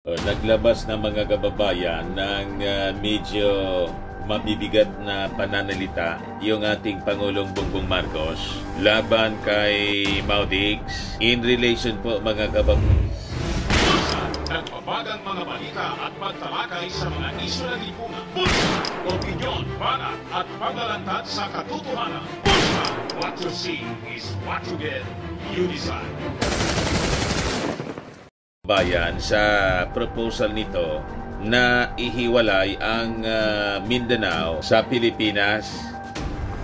Naglabas ng mga kababayan ng medyo mabibigat na pananalita yung ating Pangulong Bongbong Marcos laban kay Maudix in relation po mga kababayan. Nagpapagang mga balita at pagtalakay sa mga isyu ng lipunan. Bulsa! Opinyon, banat at paglalantad sa katotohanan. Bulsa! What you see is what you get. You decide. Bayan sa proposal nito na ihiwalay ang Mindanao sa Pilipinas.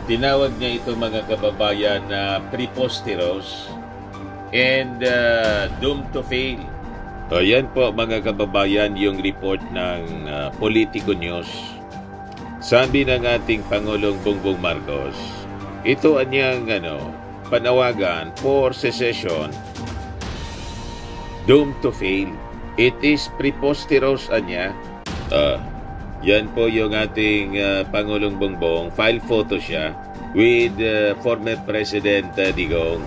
Tinawag niya ito mga kababayan na preposterous and doomed to fail. Yan po mga kababayan yung report ng Politico News. Sabi ng ating Pangulong Bongbong Marcos, ito anyang panawagan for secession doomed to fail. It is preposterous anya. Yan po yung ating Pangulong Bongbong. File photo siya with former President Digong.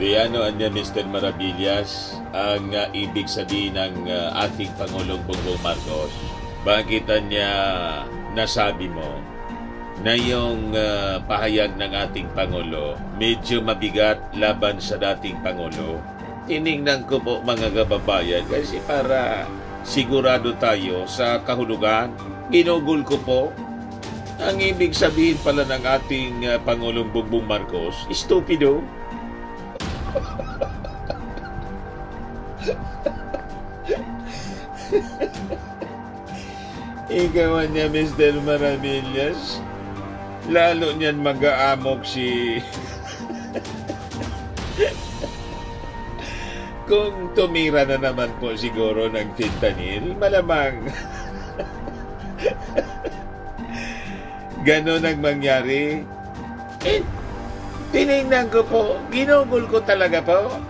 Di anya Mr. Maravillas ang ibig sabihin ng ating Pangulong Bongbong Marcos. Bakit niya nasabi mo na yung pahayag ng ating Pangulo medyo mabigat laban sa dating Pangulo? Tiningnan ko po mga kababayan kasi para sigurado tayo sa kahulugan. Ginugol ko po. Ang ibig sabihin pala ng ating Pangulong Bongbong Marcos, stupido. Ikaw niya, Mr. Maravillas. Lalo niyan mag-aamok si... Kung tumira na naman po siguro ng fentanyl, malamang ganon ang mangyari. Tinignan ko po, ginugol ko talaga po.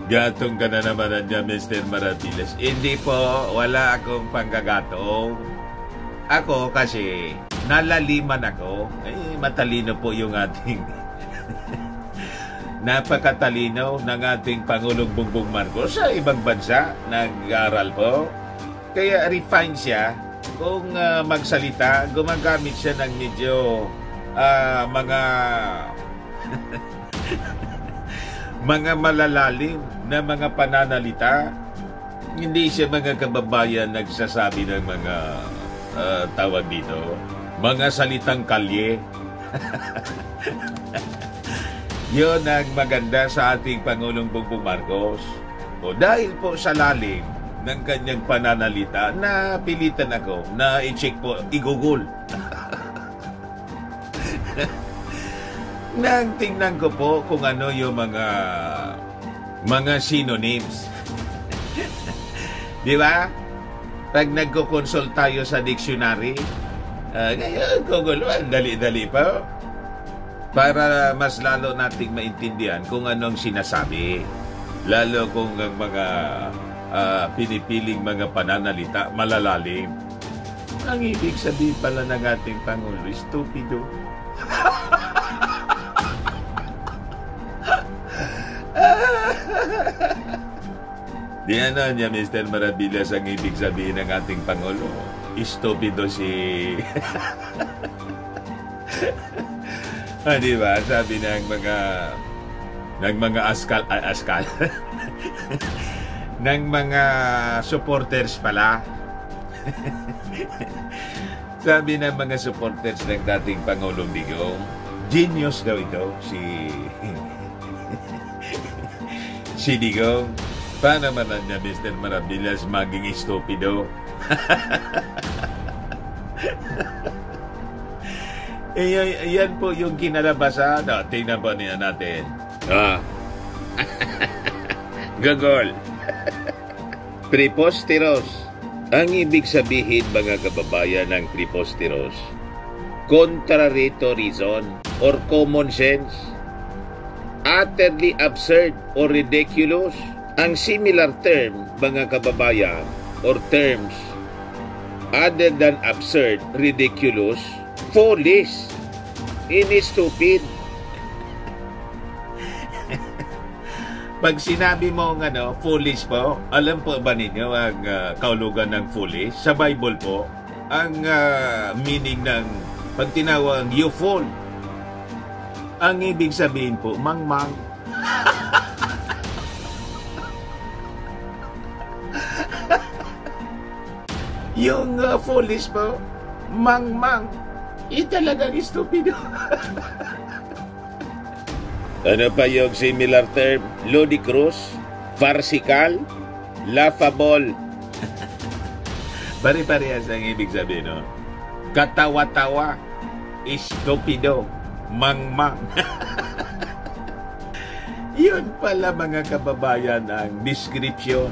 Gatong ka na naman nandiyan, Mr. Maravillas. Hindi po, wala akong panggagatong. Ako kasi, nalaliman ako. Matalino po yung ating... Napakatalino ng ating Pangulong Bongbong Marcos sa ibang bansa. Nag-aaral po. Kaya refine siya. Kung magsalita, gumagamit siya ng medyo mga mga malalalim na mga pananalita. Hindi siya mga kababayan nagsasabi ng mga tawag dito. Mga salitang kalye. Yun ang maganda sa ating Pangulong Bongbong Marcos. Dahil po sa lalim ng kanyang pananalita, napilitan ako na i-check po, i-google. Nang tingnan ko po kung ano yung mga synonyms. Di ba? Pag nagko-consult tayo sa dictionary, ngayon, Google, dali-dali pa. Para mas lalo nating maintindihan kung anong sinasabi. Lalo kung ang mga pinipiling mga pananalita malalalim. Ang ibig sabihin pala ng ating Pangulo, stupido. Di niya, Mr. Maravillas, ang ibig sabihin ng ating Pangulo. Stupido si... di ba? Sabi ng mga askal ng mga supporters pala. Sabi ng mga supporters ng dating Pangulong Digong, genius daw ito si Digong. Paano man niya, Mr. Maravillas, maging stupido? Yan po yung kinalabasan. Tingnan po niya natin. Gagol. Preposterous. Ang ibig sabihin mga kababayan ng preposterous, contrary to reason or common sense, utterly absurd or ridiculous. Ang similar term mga kababayan or terms other than absurd, ridiculous, foolish, stupid. Pag sinabi mo foolish po, alam po ba ninyo ang kaulugan ng foolish? Sa Bible po, ang meaning ng pag tinawag you fool, ang ibig sabihin po, mangmang. Yung foolish po, mangmang. Talagang stupido. Ano pa yung similar term? Ludicrous, farcical, laughable. Pare-parehas ang ibig sabihin, no? Katawa-tawa, stupido, mangmang. Yun pala mga kababayan ang description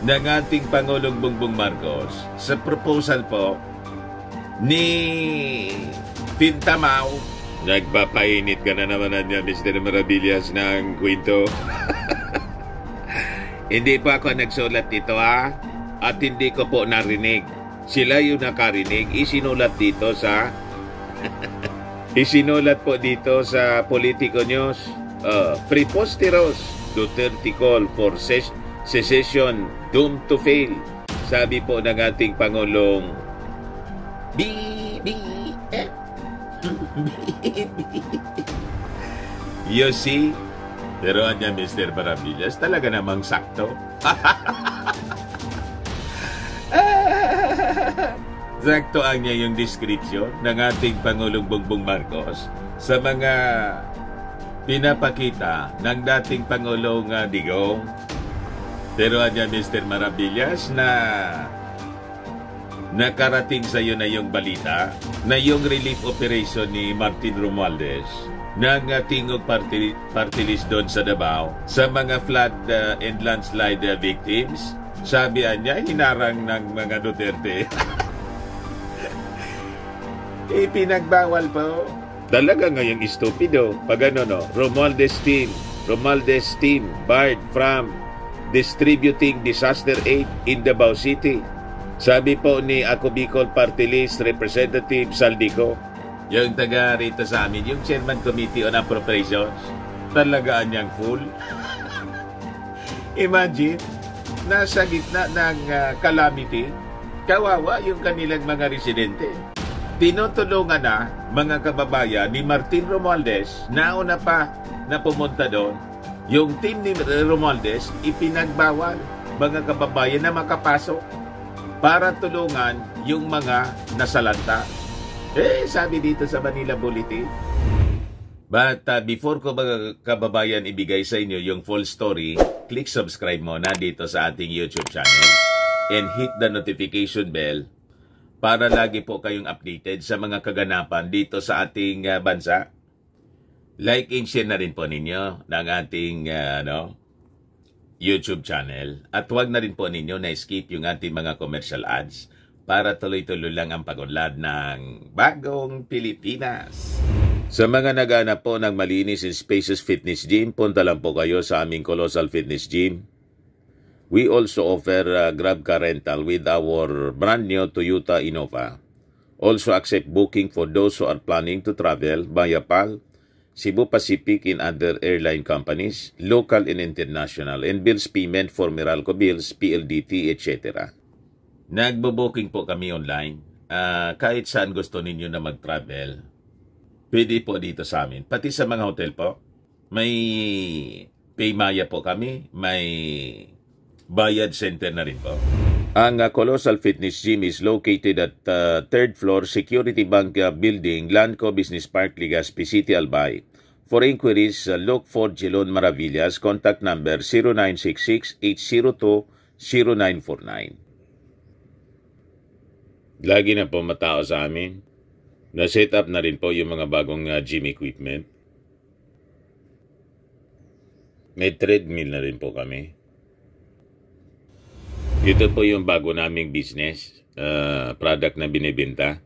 ng ating Pangulong Bongbong Marcos sa proposal po ni Pintamao. Nagpapainit ka na naman niya, Mr. Maravillas, ng kwento. Hindi po ako nagsulat dito, ha? At hindi ko po narinig. Sila yung nakarinig. Isinulat dito sa... isinulat po dito sa Politico News. Preposterous. Duterte call for secession doomed to fail. Sabi po ng ating Pangulong BBM. You see? Pero anya, Mr. Maravillas, talaga namang sakto. Sakto ang niya yung description ng ating Pangulong Bongbong Marcos sa mga pinapakita ng dating Pangulong Digong. Pero anya, Mr. Maravillas, na nakarating sa iyo na yung balita na yung relief operation ni Martin Romualdez ng tingog party list doon sa Davao sa mga flood and landslide victims. Sabi niya, hinarang ng mga Duterte. Ipinagbawal po. Talaga ngayong stupido. Pag Romualdez team barred from distributing disaster aid in Davao City. Sabi po ni Ako Bicol Party List Representative Saldico, yung taga rito sa amin, yung Chairman Committee on Appropriations, talagaan niyang full. Imagine, nasa gitna ng calamity, kawawa yung kanilang mga residente. Tinutulungan na mga kababayan ni Martin Romualdez, nauna pa na pumunta doon. Yung team ni Romualdez, ipinagbawal mga kababayan na makapasok para tulungan yung mga nasalanta. Sabi dito sa Manila Bulletin. But before ko mga kababayan ibigay sa inyo yung full story, click subscribe muna dito sa ating YouTube channel and hit the notification bell para lagi po kayong updated sa mga kaganapan dito sa ating bansa. Like and share na rin po ninyo ng ating YouTube channel. At huwag na rin po ninyo na-skip yung ating mga commercial ads para tuloy-tuloy lang ang pag-unlad ng bagong Pilipinas. Sa mga naghahanap po ng malinis and spacious fitness gym, punta lang po kayo sa aming Colossal Fitness Gym. We also offer Grab car rental with our brand new Toyota Innova. Also accept booking for those who are planning to travel via PAL, Cebu Pacific and other airline companies, local and international, and bills payment for Meralco bills, PLDT, etc. Nagbo-booking po kami online. Kahit saan gusto ninyo na mag-travel, pwede po dito sa amin. Pati sa mga hotel po, may Paymaya po kami, may Bayad Center na rin po. Ang Colossal Fitness Gym is located at 3rd floor Security Bank Building, Lanco Business Park, Legazpi City, Albay. For inquiries, look for Jelon Maravillas. Contact number 0966-802-0949. Lagi na po matao sa amin. Na-set up na rin po yung mga bagong gym equipment. May treadmill na rin po kami. Ito po yung bago naming business, product na binibenta.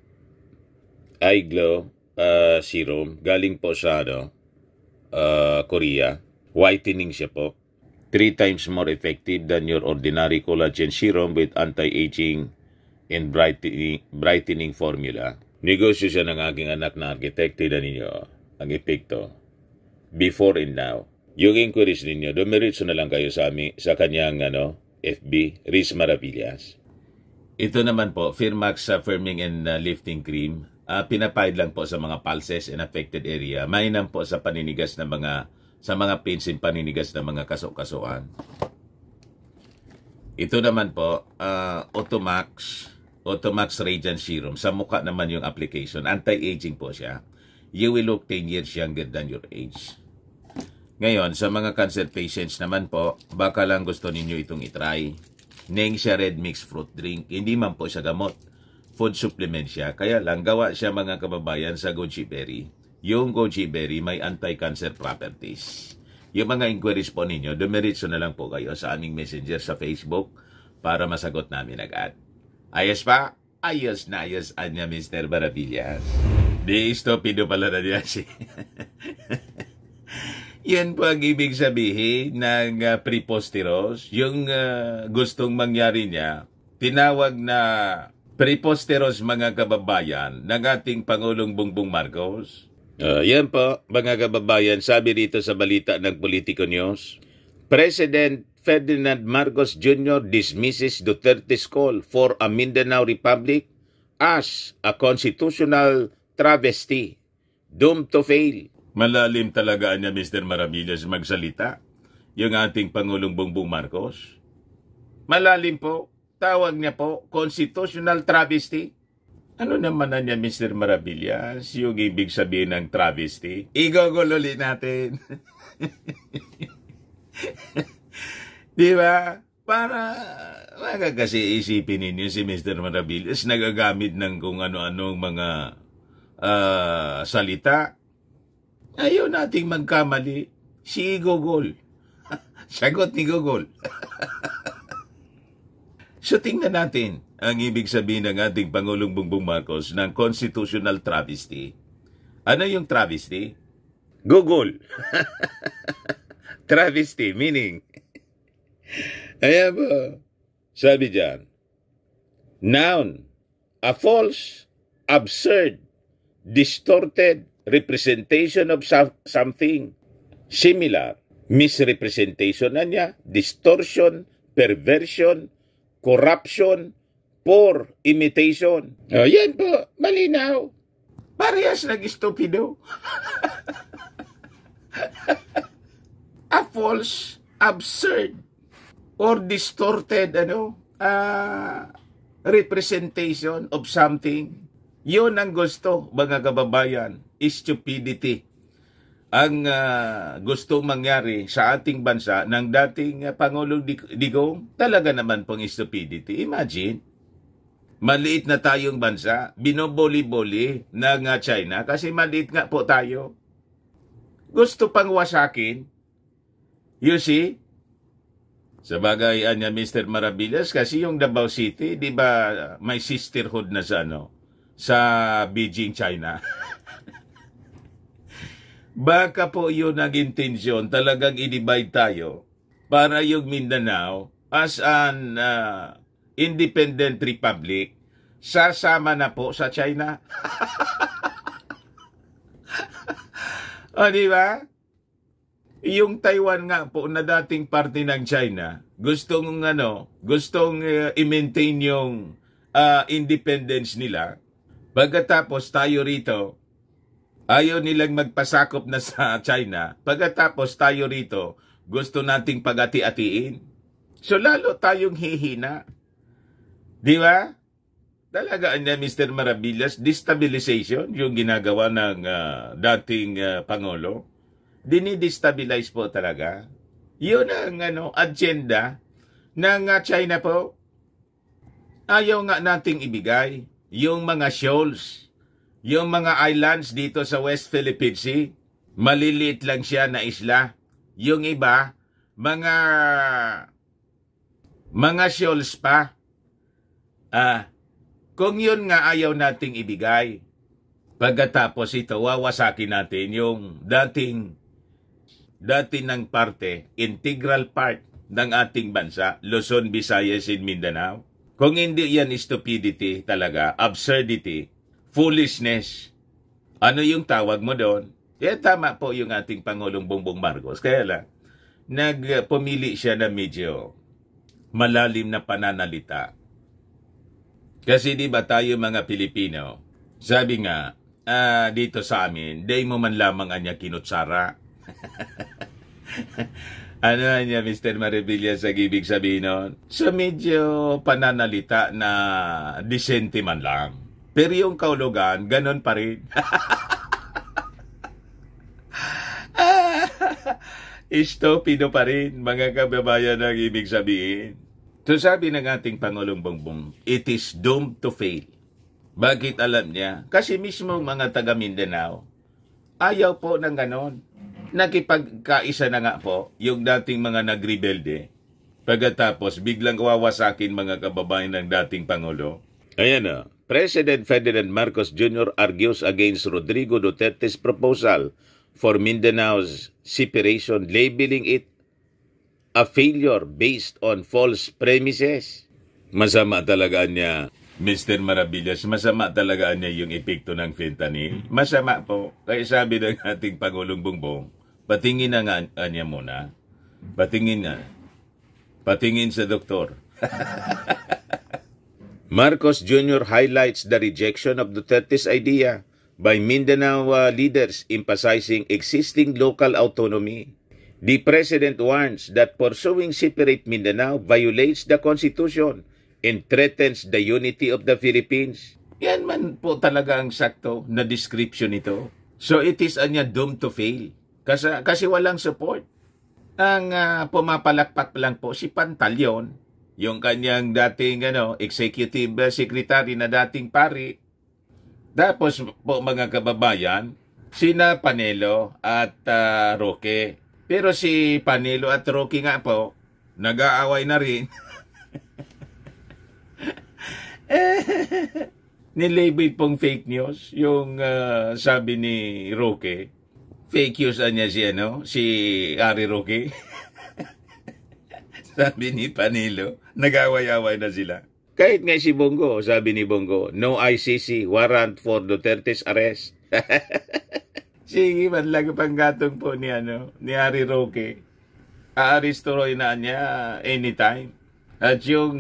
iGlow Serum, galing po sa Korea. Whitening siya po. 3 times more effective than your ordinary collagen serum with anti-aging and brightening formula. Negosyo siya ng aking anak na architect. Tignan ninyo ang epekto. Before and now. Yung inquiries ninyo, dumiritso na lang kayo sa kanyang FB, Riz Maravillas. Ito naman po, Firmax Firming and Lifting Cream. Pinapahid lang po sa mga pulses and affected area. Mainam po sa paninigas na sa mga pains and paninigas na mga kaso-kasuan. Ito naman po, Automax Radiant Serum. Sa mukha naman yung application. Anti-aging po siya. You will look 10 years younger than your age. Ngayon, sa mga cancer patients naman po, baka lang gusto ninyo itong itry. Neng siya red mixed fruit drink. Hindi man po siya gamot. Food supplement siya. Kaya lang, gawa siya mga kababayan sa goji berry. Yung goji berry may anti-cancer properties. Yung mga inquiries po ninyo, dumiritso na lang po kayo sa aming messenger sa Facebook para masagot namin agad. Ayos pa? Ayos na ayos, anya Mr. Maravillas. Di estupido pala na niya si... Yan po ang ibig sabihin ng preposterous. Yung gustong mangyari niya, tinawag na preposterous mga kababayan ng ating Pangulong Bongbong Marcos. Yan po, mga kababayan, sabi dito sa balita ng Politico News, President Ferdinand Marcos Jr. dismisses Duterte's call for a Mindanao Republic as a constitutional travesty, doomed to fail. Malalim talaga niya Mr. Maravillas magsalita, yung ating Pangulong Bongbong Marcos. Malalim po, tawag niya po, constitutional travesty. Ano naman na niya Mr. Maravillas, yung ibig sabihin ng travesty? Igogololi natin. Di ba? Para kasi isipin ninyo si Mr. Maravillas nagagamit ng kung ano-anong mga salita. Ayaw nating magkamali. Si Gogol. Sagot ni Gogol. So tingnan natin ang ibig sabihin ng ating Pangulong Bongbong Marcos ng constitutional travesty. Ano yung travesty? Gogol. Travesty, meaning. Ayan po. Sabi dyan. Noun. A false, absurd, distorted representation of something. Similar. Misrepresentation na niya. Distortion, perversion, corruption, poor imitation. O, yan po. Malinaw. Parehas nag-estupido. A false, absurd, or distorted representation of something. Yun ang gusto, mga kababayan. Stupidity. Ang gusto mangyari sa ating bansa ng dating Pangulong Digong, talaga naman pong stupidity. Imagine, maliit na tayong bansa, binoboli-boli ng China kasi maliit nga po tayo. Gusto pang wasakin. You see? Sabagay, anya Mr. Maravillas, kasi yung Davao City, di ba may sisterhood na sa Beijing, China. Baka po yun ang intensyon, talagang i-divide tayo para yung Mindanao as an independent republic sasama na po sa China. O, di ba? Yung Taiwan nga po na dating parte ng China, gustong i-maintain yung independence nila. Pagkatapos tayo rito, ayaw nilang magpasakop na sa China. Pagkatapos tayo rito, gusto nating pag-ati-atiin. So lalo tayong hihina. Di ba? Talaga niya Mr. Maravillas, destabilization yung ginagawa ng dating Pangulo. Dinidestabilize po talaga. Yun ang agenda ng China po. Ayaw nga nating ibigay yung mga shoals, yung mga islands dito sa West Philippine Sea. Maliliit lang siya na isla. Yung iba, mga shoals pa. Kung yun nga ayaw nating ibigay, pagkatapos ito, wawasakin natin yung dating ng parte, integral part ng ating bansa, Luzon, Visayas, and Mindanao. Kung hindi yan stupidity talaga, absurdity, foolishness, ano yung tawag mo doon? Kaya tama po yung ating Pangulong Bongbong Marcos. Kaya lang, nagpumili siya na medyo malalim na pananalita. Kasi di ba tayo mga Pilipino, sabi nga, dito sa amin, day mo man lamang anya kinutsara. Ano niya, Mr. Maribilla, sa ibig sabihin nun? So medyo pananalita na disente man lang. Pero yung kaulugan, ganon pa rin. Istupido pa rin, mga kababayan, ang ibig sabihin. So sabi ng ating Pangulong Bongbong, it is doomed to fail. Bakit alam niya? Kasi mismo mga taga Mindanao, ayaw po ng ganon. Nakipagkaisa na nga po yung dating mga nagrebelde. Pagkatapos, biglang wawasakin mga kababayan ng dating Pangulo. Ayan na. President Ferdinand Marcos Jr. argues against Rodrigo Duterte's proposal for Mindanao's separation, labeling it a failure based on false premises. Masama talaga niya, Mr. Maravillas, masama talaga niya yung epekto ng fentanyl. Masama po. Kaya sabi ng ating Pangulong Bongbong, patingin na nga niya muna. Patingin na. Patingin sa doktor. Marcos Jr. highlights the rejection of Duterte's idea by Mindanao leaders emphasizing existing local autonomy. The President warns that pursuing separate Mindanao violates the Constitution and threatens the unity of the Philippines. Yan man po talaga ang sakto na description ito. So it is doomed to fail. Kasi walang support. Ang pumapalakpak lang po si Pantaleon, yung kanyang dating executive secretary na dating pari. Tapos po mga kababayan, sina Panelo at Roque. Pero si Panelo at Roque nga po, nag-aaway na rin. Nilabel pong fake news yung sabi ni Roque. Fake news niya si Ari Roque. Sabi ni Panelo, nag-aaway-aaway na sila. Kahit nga si Bongo, sabi ni Bongo, no ICC warrant for Duterte's arrest. Sige, man lang panggatong po ni Ari Roque. Aaresturoy na niya anytime. At yung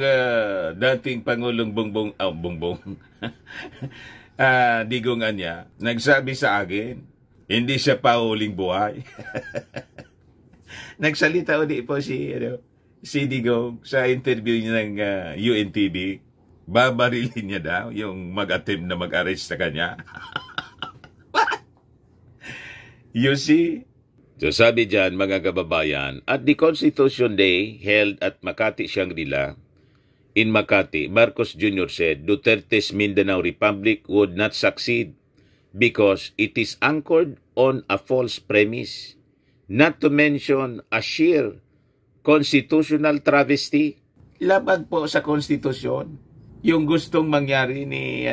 dating Pangulong Bongbong, digongan niya, nagsabi sa akin, hindi siya pauling buhay. Nagsalita ulit po si Digong sa interview niya ng UNTV. Babarilin niya daw yung mag-attempt na mag-arrest sa kanya. You see? So sabi dyan, mga kababayan, at the Constitution Day held at Makati, Shangri-La, in Makati, Marcos Jr. said Duterte's Mindanao Republic would not succeed because it is anchored on a false premise, not to mention a sheer constitutional travesty. Labag po sa konstitusyon yung gustong mangyari ni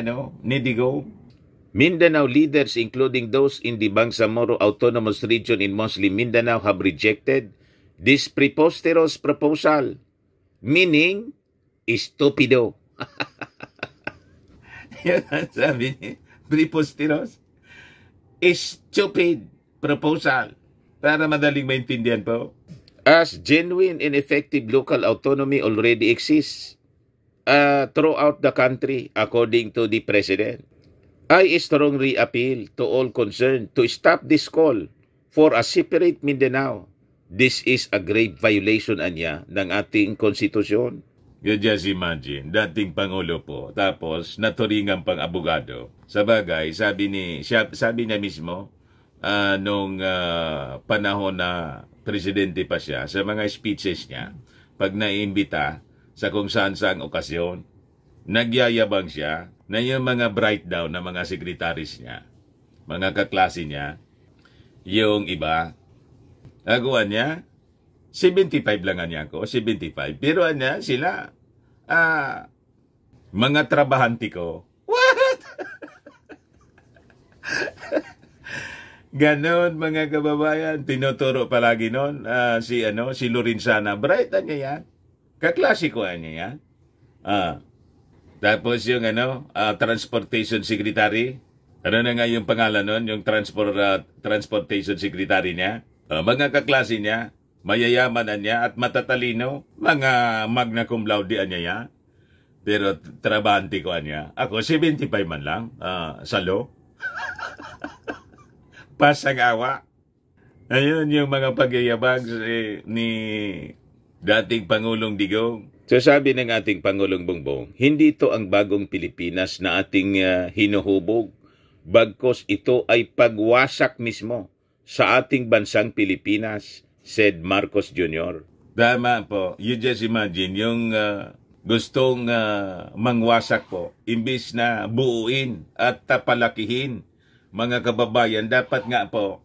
Digong. Mindanao leaders, including those in the Bangsamoro Autonomous Region in Muslim Mindanao, have rejected this preposterous proposal, meaning stupido. Yan ang sabi ni preposterous. Stupid proposal. Para madaling maintindihan po. As genuine and effective local autonomy already exists throughout the country, according to the President. I strongly appeal to all concerned to stop this call for a separate Mindanao. This is a grave violation ng ating konstitusyon. Just imagine, dating Pangulo po, tapos naturingan pang abogado. Sabagay, sabi niya mismo, nung panahon na presidente pa siya, sa mga speeches niya, pag naimbita sa kung saan-saang okasyon, nagyayabang siya na yung mga bright daw na mga sekretaris niya, mga kaklase niya, yung iba, agawan niya, 75 lang niya ako, 75. Pero sila, mga trabahante ko. What? Ganon, mga kababayan, tinuturo palagi nun, si Lorenzana, bright niya yan. Kaklasiko niya yan. Tapos yung transportation secretary, Ano na nga yung pangalan nun? Yung transportation secretary niya? Mga kaklase niya, mayayaman niya at matatalino. Mga magna cum laude niya ya. Pero trabante ko niya. Ako, 75 man lang sa law. Pasang awa. Ayun yung mga pagyayabang ni dating Pangulong Digong. So sabi ng ating Pangulong Bongbong, hindi ito ang bagong Pilipinas na ating hinuhubog. Bagkos ito ay pagwasak mismo sa ating bansang Pilipinas, said Marcos Jr. Tama po. You just imagine yung gustong mangwasak po, imbis na buuin at palakihin. Mga kababayan, dapat nga po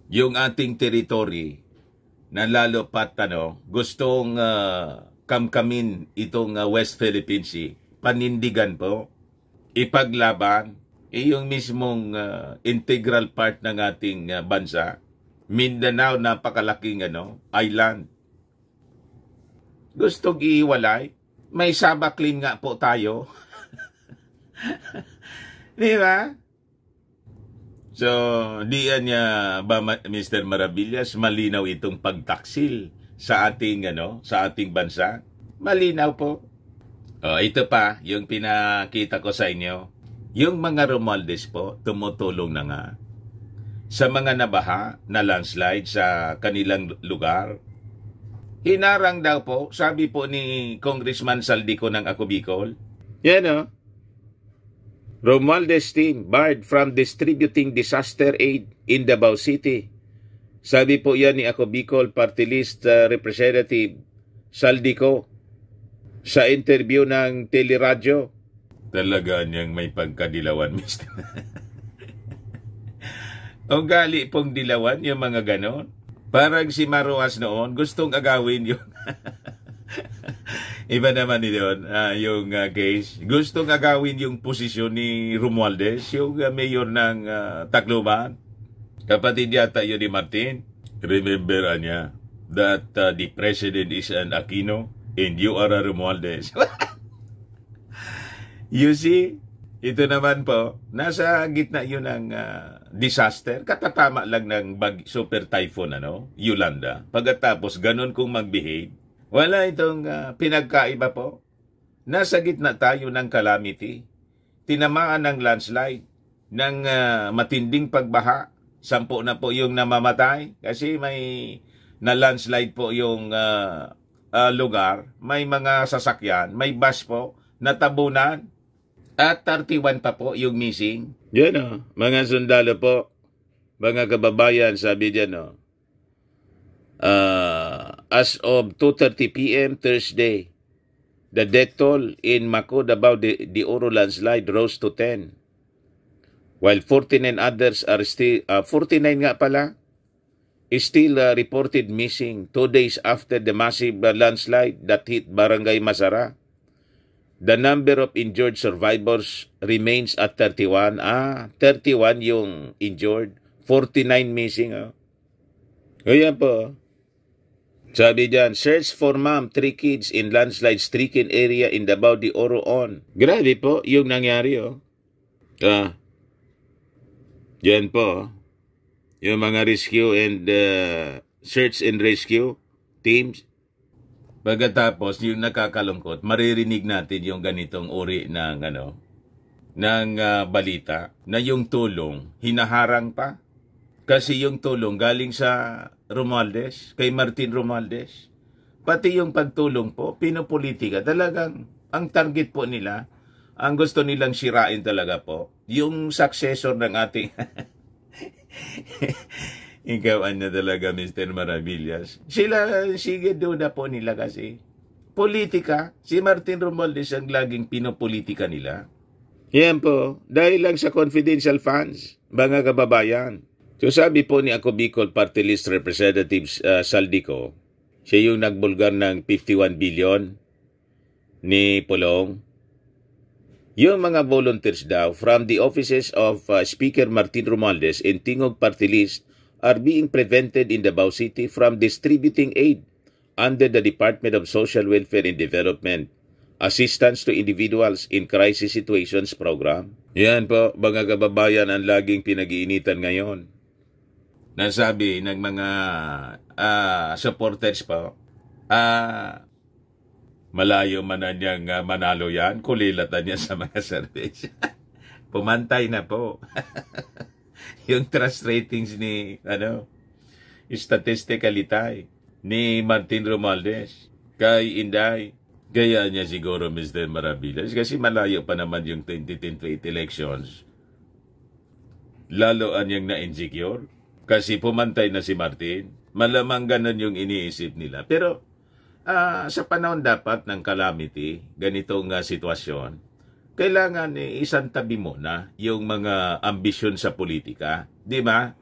yung ating teritoryo na lalo pat gustong kamkamin itong West Philippine Sea, panindigan po, ipaglaban, yung mismong integral part ng ating bansa. Mindanao, napakalaking island. Gustong iiwalay. May Sabah claim nga po tayo. Di ba? So, diyan niya ba, Mr. Maravillas, malinaw itong pagtaksil sa ating sa ating bansa? Malinaw po. Ito pa yung pinakita ko sa inyo. Yung mga Romualdez po, tumutulong na nga sa mga nabaha na landslide sa kanilang lugar. Hinarang daw po, sabi po ni Congressman Saldico ng Ako Bicol. Yan Romualdez team barred from distributing disaster aid in Davao City. Sabi po yan ni Ako Bicol Party List Representative Saldico sa interview ng teleradyo. Talaga niyang may pagkadilawan, Mr. O gali pong dilawan yung mga ganon. Parang si Maruas noon, gustong agawin yung iba naman yun, yung case. Gustong agawin yung posisyon ni Romualdez, yung mayor ng Tacloban. Kapatid yata yun ni Martin. Remember niya that the president is an Aquino and you are a Romualdez. You see, ito naman po, nasa gitna yun ng disaster. Katatama lang ng super typhoon, Yolanda. Pagkatapos, ganun kung mag-behave. Wala itong pinagkaiba po. Nasa gitna tayo ng calamity. Tinamaan ng landslide, ng matinding pagbaha. 10 na po yung namamatay kasi may na landslide po yung lugar. May mga sasakyan, may bus po, natabunan. At 31 pa po yung missing. Yan mga sundalo po, mga kababayan, sabi dyan as of 2:30 p.m. Thursday, the death toll in Macau about the Oro landslide rose to 10. While 49 others are still, 49 nga pala, is still reported missing 2 days after the massive landslide that hit Barangay Masara. The number of injured survivors remains at 31. 31 yung injured. 49 missing. Ayan po. Sabi dyan, search for mom, 3 kids in landslide-stricken area in Davao de Oro on. Grabe po yung nangyari. Yan po. Yung mga rescue and search and rescue teams. Pagkatapos, yung nakakalungkot, maririnig natin yung ganitong uri ng, balita na yung tulong, hinaharang pa. Kasi yung tulong galing sa Romualdez, kay Martin Romualdez. Pati yung pagtulong po, pinopolitika. Talagang, ang target po nila, ang gusto nilang sirain talaga po, yung successor ng ating... Ikaw talaga, Mr. Maravillas. Sila, sige doon na po nila kasi. Politika, si Martin Romualdez ang laging pinopolitika nila. Yan po, dahil lang sa confidential funds, mga kababayan. So sabi po ni Ako Bicol Party List Representative Saldico, siya yung nagbulgar ng 51 billion ni Pulong. Yung mga volunteers daw from the offices of Speaker Martin Romualdez and Tingog Party List are being prevented in Davao City from distributing aid under the Department of Social Welfare and Development, Assistance to Individuals in Crisis Situations Program. Yan po, mga kababayan, ang laging pinag-iinitan ngayon. Nasabi ng mga supporters po, malayo man na niyang manalo yan, kulilatan niya sa mga surveys. Pumantay na po. Yung trust ratings ni, statistically tayo, ni Martin Romualdez, kay Inday. Gaya niya siguro, Mr. Maravillas, kasi malayo pa naman yung 2028 elections. Lalo anyang na-insecure, kasi pumantay na si Martin. Malamang ganun yung iniisip nila. Pero, sa panahon dapat ng calamity, ganitong sitwasyon, kailangan isang tabi muna yung mga ambisyon sa politika. Di ba?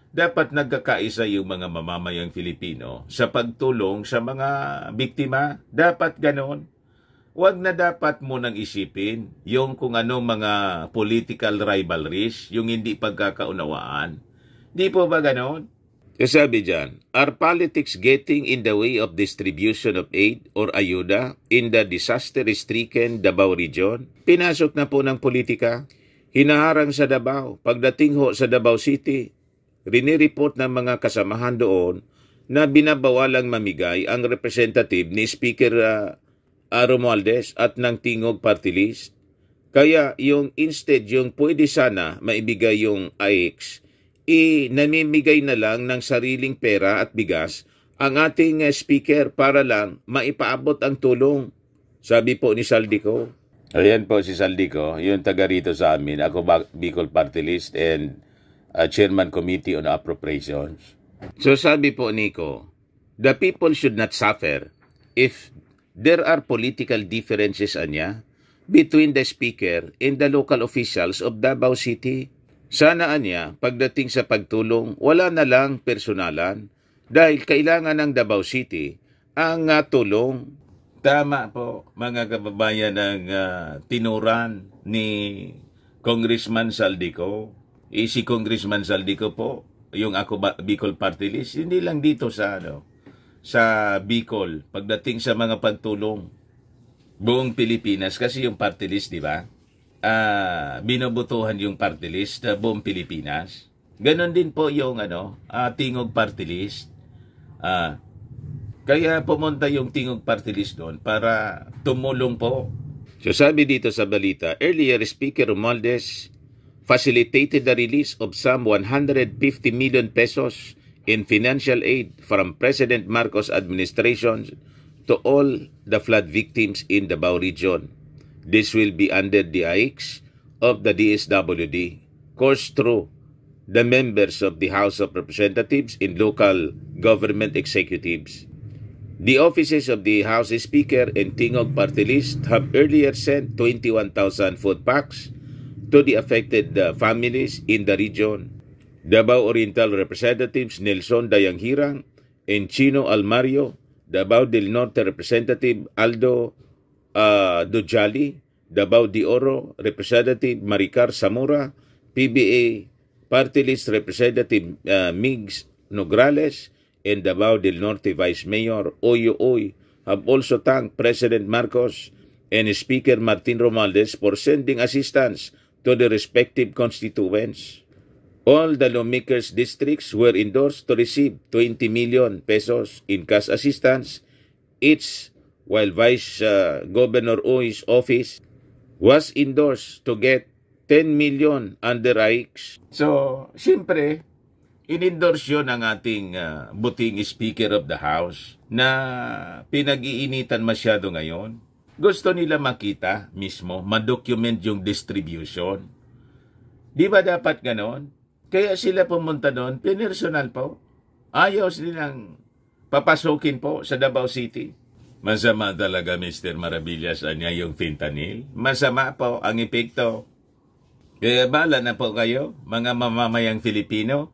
Dapat nagkakaisa yung mga mamamayang Filipino sa pagtulong sa mga biktima. Dapat ganon. Huwag na dapat munang isipin yung kung anong mga political rivalries, yung hindi pagkakaunawaan. Di po ba ganon? Sabi dyan, are politics getting in the way of distribution of aid or ayuda in the disaster-stricken Davao region? Pinasok na po ng politika. Hinaharang sa Davao. Pagdating ho sa Davao City, rinireport ng mga kasamahan doon na binabawalang mamigay ang representative ni Speaker Romualdez at ng Tingog Party List. Kaya yung instead yung pwede sana maibigay yung IX, namimigay na lang ng sariling pera at bigas ang ating speaker para lang maipaabot ang tulong. Sabi po ni Saldico. Ayan po si Saldico, yung taga rito sa amin. Ako Bicol Party List and Chairman Committee on Appropriations. So sabi po Nico, the people should not suffer if there are political differences between the speaker and the local officials of Davao City. Sana pagdating sa pagtulong, wala na lang personalan dahil kailangan ng Davao City ang tulong. Tama po, mga kababayan, ng tinuran ni Congressman Saldico. Si Congressman Saldico po, yung ako Bicol Party List, hindi lang dito sa Bicol, pagdating sa mga pagtulong buong Pilipinas, kasi yung party list, di ba? Binobotohan yung party list buong Pilipinas. Ganon din po yung Tingog Party List. Kaya pumunta yung Tingog Party List doon para tumulong po. So sabi dito sa balita, earlier Speaker Romualdez facilitated the release of some 150 million pesos in financial aid from President Marcos administration to all the flood victims in the Davao region. This will be under the IX of the DSWD, coursed through the members of the House of Representatives and local government executives. The offices of the House Speaker and Tingog Party List have earlier sent 21,000 food packs to the affected families in the region. Davao Oriental Representatives Nelson Dayanghirang and Chino Almario, Davao del Norte Representative Aldo Dojali, Davao de Oro Representative Maricar Zamora, PBA Party List Representative Migs Nograles, and Davao del Norte Vice Mayor Oyo Oy have also thanked President Marcos and Speaker Martin Romualdez for sending assistance to the respective constituents. All the lawmakers' districts were endorsed to receive 20 million pesos in cash assistance each, while Vice Governor Oy's office was endorsed to get 10 million under IX. So, siyempre, in-endorse yun ang ating buting Speaker of the House na pinag-iinitan masyado ngayon. Gusto nila makita mismo, ma-document yung distribution. Di ba dapat ganon? Kaya sila pumunta doon, personal po. Ayaw silang papasukin po sa Davao City. Masama talaga, Mr. Maravillas, yung fentanyl. Masama po ang epekto. Kaya bala na po kayo, mga mamamayang Filipino,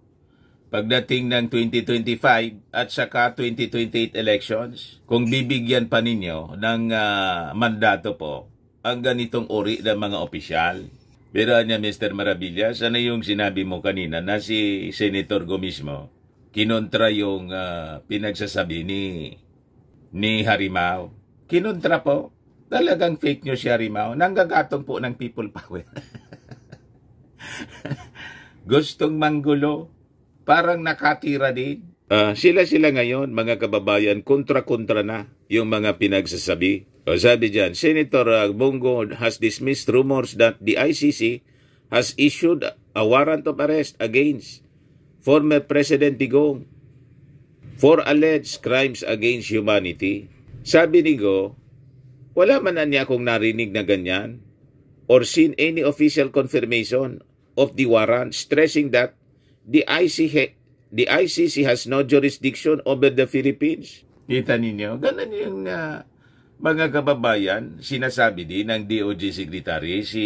pagdating ng 2025 at saka 2028 elections, kung bibigyan pa ninyo ng mandato po ang ganitong uri ng mga opisyal. Pero Mr. Maravillas, ano yung sinabi mo kanina na si Senator Go mismo, kinontra yung pinagsasabi ni Harimao. Kinontra po. Talagang fake news si Harimao. Nanggagatong po ng people power. Gustong manggulo. Parang nakatira din. Sila ngayon, mga kababayan, kontra-kontra na yung mga pinagsasabi. O sabi dyan, Senator Bongo has dismissed rumors that the ICC has issued a warrant of arrest against former President Digong for alleged crimes against humanity. Sabi ni Go, wala man na niya akong narinig na ganyan or seen any official confirmation of the warrant, stressing that the ICC has no jurisdiction over the Philippines. Kita ninyo? Ganun yung mga kababayan, sinasabi din ng DOJ Secretary, si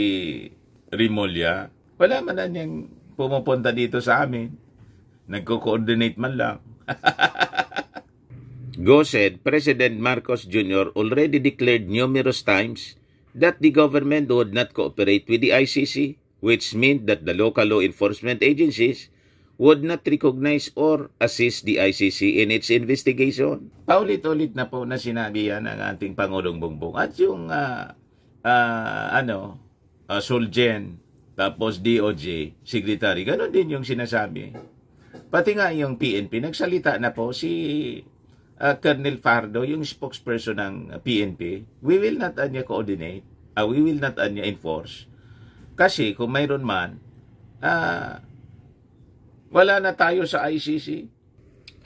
Rimulya. Wala man na niyang pumupunta dito sa amin. Nagko-coordinate man lang. Go said President Marcos Jr. already declared numerous times that the government would not cooperate with the ICC, which meant that the local law enforcement agencies would not recognize or assist the ICC in its investigation. Paulit-ulit na po na sinabi yan ng ating Pangulong Bongbong. At yung Solgen, tapos DOJ, Secretary, ganon din yung sinasabi. Pati nga yung PNP, nagsalita na po si Colonel Fardo, yung spokesperson ng PNP. We will not coordinate, we will not enforce. Kasi kung mayroon man, wala na tayo sa ICC.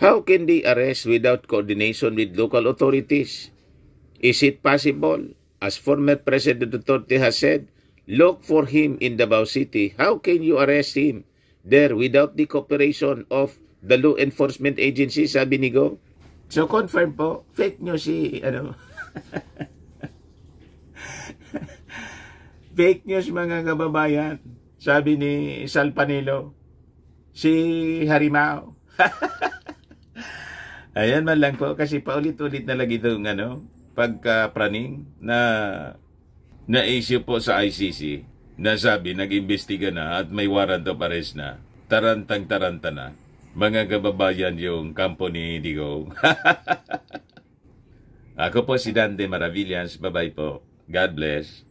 How can they arrest without coordination with local authorities? Is it possible? As former President Duterte has said, look for him in Davao City. How can you arrest him there without the cooperation of the law enforcement agency, sabi ni Go? So confirm po, fake news fake news mga kababayan, sabi ni Sal Panelo. Si Harimao. Ayan man lang po kasi paulit-ulit na lagi itong pagka-praning na issue po sa ICC na sabi nag-imbestiga na at may warrant of arrest na. Tarantang-taranta na. Mga kababayan yung kampo ni Digong. Ako po si Dante Maravillas. Bye-bye po. God bless.